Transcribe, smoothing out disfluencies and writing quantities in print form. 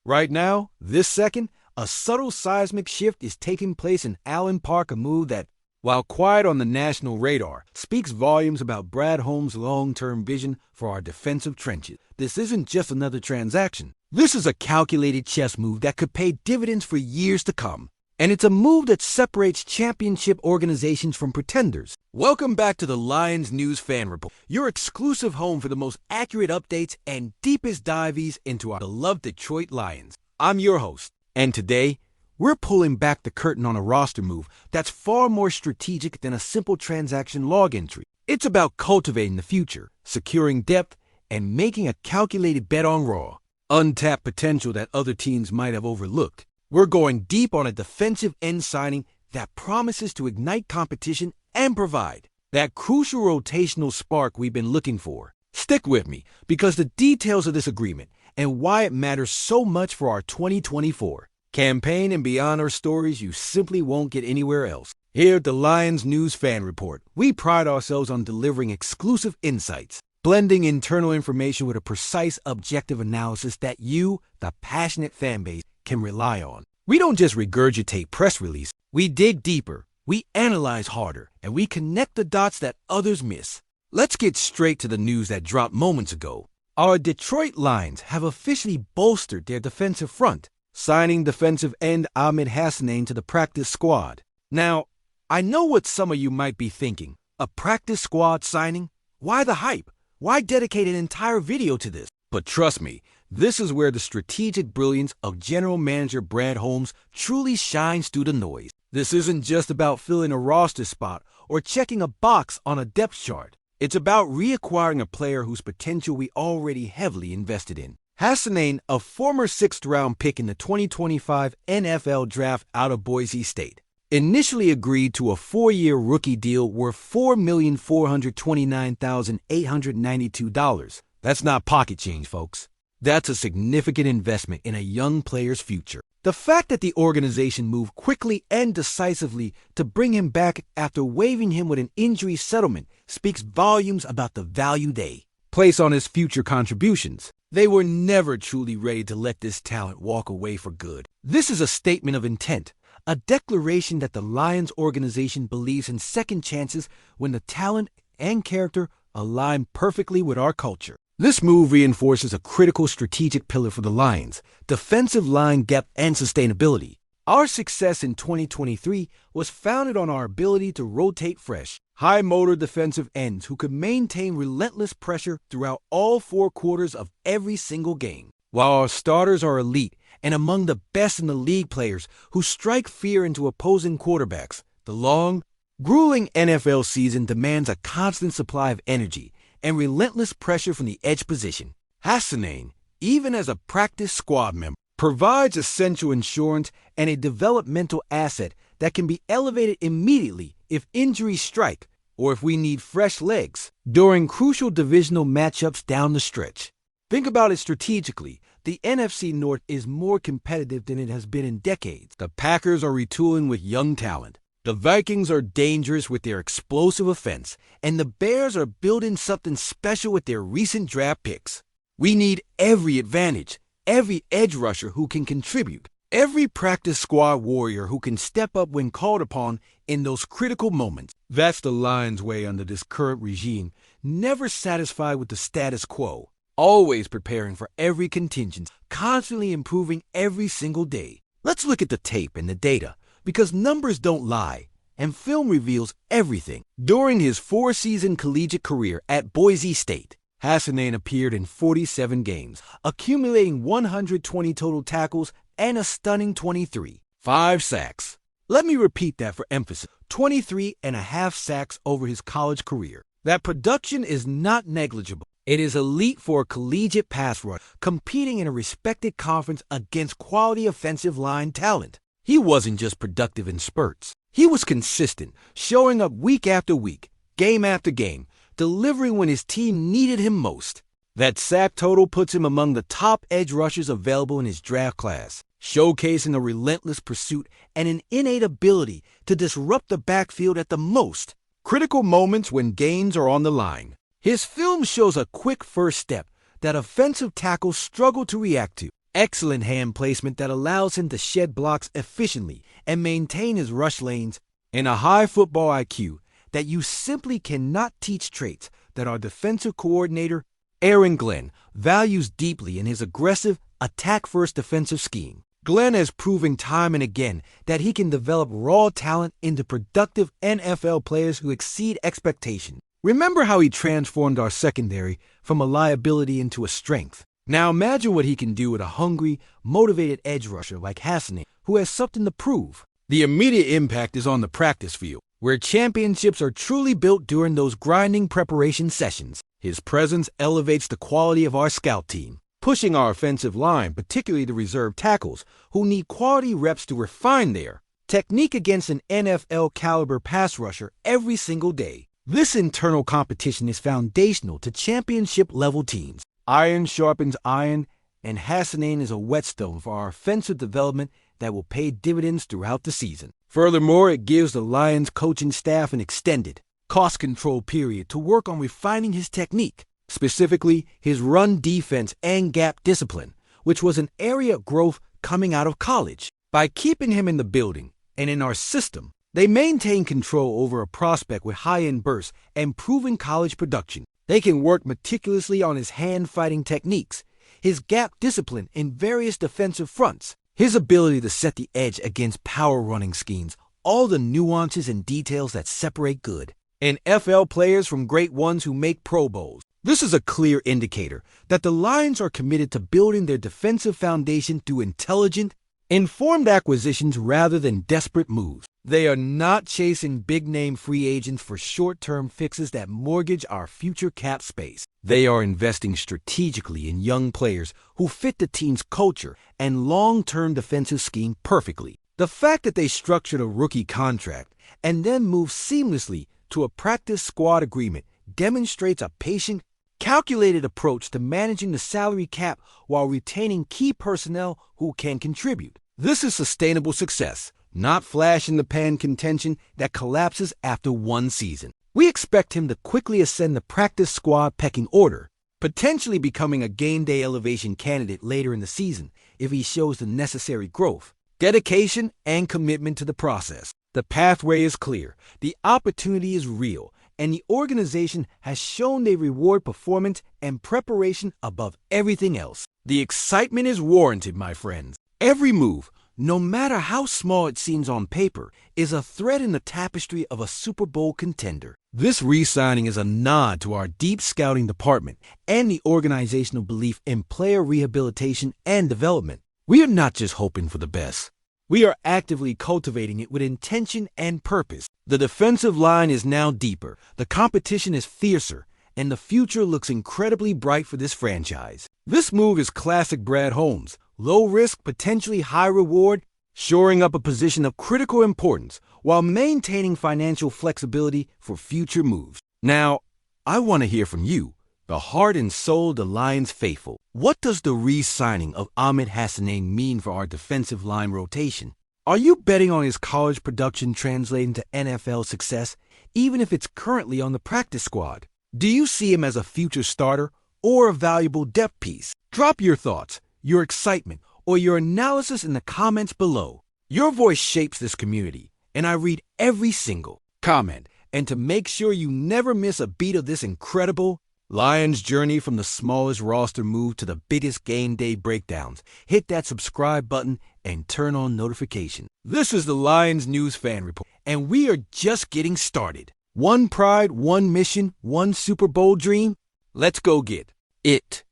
Right now, this second, a subtle seismic shift is taking place in Allen Park, a move that, while quiet on the national radar, speaks volumes about Brad Holmes' long-term vision for our defensive trenches. This isn't just another transaction. This is a calculated chess move that could pay dividends for years to come. And it's a move that separates championship organizations from pretenders. Welcome back to the Lions News Fan Report, your exclusive home for the most accurate updates and deepest dives into our beloved Detroit Lions. I'm your host, and today, we're pulling back the curtain on a roster move that's far more strategic than a simple transaction log entry. It's about cultivating the future, securing depth, and making a calculated bet on raw, untapped potential that other teams might have overlooked. We're going deep on a defensive end signing that promises to ignite competition and provide that crucial rotational spark we've been looking for. Stick with me, because the details of this agreement and why it matters so much for our 2024 campaign and beyond are stories you simply won't get anywhere else. Here at the Lions News Fan Report, we pride ourselves on delivering exclusive insights, blending internal information with a precise, objective analysis that you, the passionate fan base, can rely on. We don't just regurgitate press release. We dig deeper, we analyze harder, and we connect the dots that others miss. Let's get straight to the news that dropped moments ago. Our Detroit Lions have officially bolstered their defensive front, signing defensive end Ahmed Hassan to the practice squad. Now, I know what some of you might be thinking. A practice squad signing? Why the hype? Why dedicate an entire video to this? But trust me, this is where the strategic brilliance of General Manager Brad Holmes truly shines through the noise. This isn't just about filling a roster spot or checking a box on a depth chart. It's about reacquiring a player whose potential we already heavily invested in. Hassan, a former 6th-round pick in the 2025 NFL Draft out of Boise State, initially agreed to a 4-year rookie deal worth $4,429,892. That's not pocket change, folks. That's a significant investment in a young player's future. The fact that the organization moved quickly and decisively to bring him back after waiving him with an injury settlement speaks volumes about the value they place on his future contributions. They were never truly ready to let this talent walk away for good. This is a statement of intent, a declaration that the Lions organization believes in second chances when the talent and character align perfectly with our culture. This move reinforces a critical strategic pillar for the Lions: defensive line depth and sustainability. Our success in 2023 was founded on our ability to rotate fresh, high-motor defensive ends who could maintain relentless pressure throughout all 4 quarters of every single game. While our starters are elite and among the best in the league players who strike fear into opposing quarterbacks, the long, grueling NFL season demands a constant supply of energy and relentless pressure from the edge position. Hassan, even as a practice squad member, provides essential insurance and a developmental asset that can be elevated immediately if injuries strike or if we need fresh legs during crucial divisional matchups down the stretch. Think about it strategically. The NFC North is more competitive than it has been in decades. The Packers are retooling with young talent. The Vikings are dangerous with their explosive offense, and the Bears are building something special with their recent draft picks. We need every advantage, every edge rusher who can contribute, every practice squad warrior who can step up when called upon in those critical moments. That's the Lions' way under this current regime, never satisfied with the status quo, always preparing for every contingency, constantly improving every single day. Let's look at the tape and the data, because numbers don't lie, and film reveals everything. During his 4-season collegiate career at Boise State, Hassan appeared in 47 games, accumulating 120 total tackles and a stunning 5 sacks. Let me repeat that for emphasis: 23.5 sacks over his college career. That production is not negligible. It is elite for a collegiate pass rush, competing in a respected conference against quality offensive line talent. He wasn't just productive in spurts. He was consistent, showing up week after week, game after game, delivering when his team needed him most. That sack total puts him among the top edge rushers available in his draft class, showcasing a relentless pursuit and an innate ability to disrupt the backfield at the most critical moments when gains are on the line. His film shows a quick first step that offensive tackles struggle to react to, excellent hand placement that allows him to shed blocks efficiently and maintain his rush lanes, and a high football IQ that you simply cannot teach, traits that our defensive coordinator, Aaron Glenn, values deeply in his aggressive, attack-first defensive scheme. Glenn has proven time and again that he can develop raw talent into productive NFL players who exceed expectations. Remember how he transformed our secondary from a liability into a strength. Now imagine what he can do with a hungry, motivated edge rusher like Hassan, who has something to prove. The immediate impact is on the practice field, where championships are truly built during those grinding preparation sessions. His presence elevates the quality of our scout team, pushing our offensive line, particularly the reserve tackles, who need quality reps to refine their technique against an NFL-caliber pass rusher every single day. This internal competition is foundational to championship-level teams. Iron sharpens iron, and Hassan is a whetstone for our offensive development that will pay dividends throughout the season. Furthermore, it gives the Lions coaching staff an extended, cost-control period to work on refining his technique, specifically his run defense and gap discipline, which was an area of growth coming out of college. By keeping him in the building and in our system, they maintain control over a prospect with high-end bursts and proven college production. They can work meticulously on his hand-fighting techniques, his gap discipline in various defensive fronts, his ability to set the edge against power running schemes, all the nuances and details that separate good NFL players from great ones who make Pro Bowls. This is a clear indicator that the Lions are committed to building their defensive foundation through intelligent, informed acquisitions rather than desperate moves. They are not chasing big-name free agents for short-term fixes that mortgage our future cap space. They are investing strategically in young players who fit the team's culture and long-term defensive scheme perfectly. The fact that they structured a rookie contract and then moved seamlessly to a practice squad agreement demonstrates a patient, calculated approach to managing the salary cap while retaining key personnel who can contribute. This is sustainable success, not flash-in-the-pan contention that collapses after one season. We expect him to quickly ascend the practice squad pecking order, potentially becoming a game day elevation candidate later in the season if he shows the necessary growth, dedication, and commitment to the process. The pathway is clear, the opportunity is real, and the organization has shown they reward performance and preparation above everything else. The excitement is warranted, my friends. Every move, no matter how small it seems on paper, is a thread in the tapestry of a Super Bowl contender. This re-signing is a nod to our deep scouting department and the organizational belief in player rehabilitation and development. We are not just hoping for the best. We are actively cultivating it with intention and purpose. The defensive line is now deeper, the competition is fiercer, and the future looks incredibly bright for this franchise. This move is classic Brad Holmes. Low risk, potentially high reward, shoring up a position of critical importance while maintaining financial flexibility for future moves. Now, I want to hear from you, the heart and soul of the Lions faithful. What does the re-signing of Ahmed Hassan mean for our defensive line rotation? Are you betting on his college production translating to NFL success, even if it's currently on the practice squad? Do you see him as a future starter or a valuable depth piece? Drop your thoughts, your excitement, or your analysis in the comments below. Your voice shapes this community, and I read every single comment. And to make sure you never miss a beat of this incredible Lions journey from the smallest roster move to the biggest game day breakdowns, hit that subscribe button and turn on notifications. This is the Lions News Fan Report, and we are just getting started. One pride, one mission, one Super Bowl dream. Let's go get it.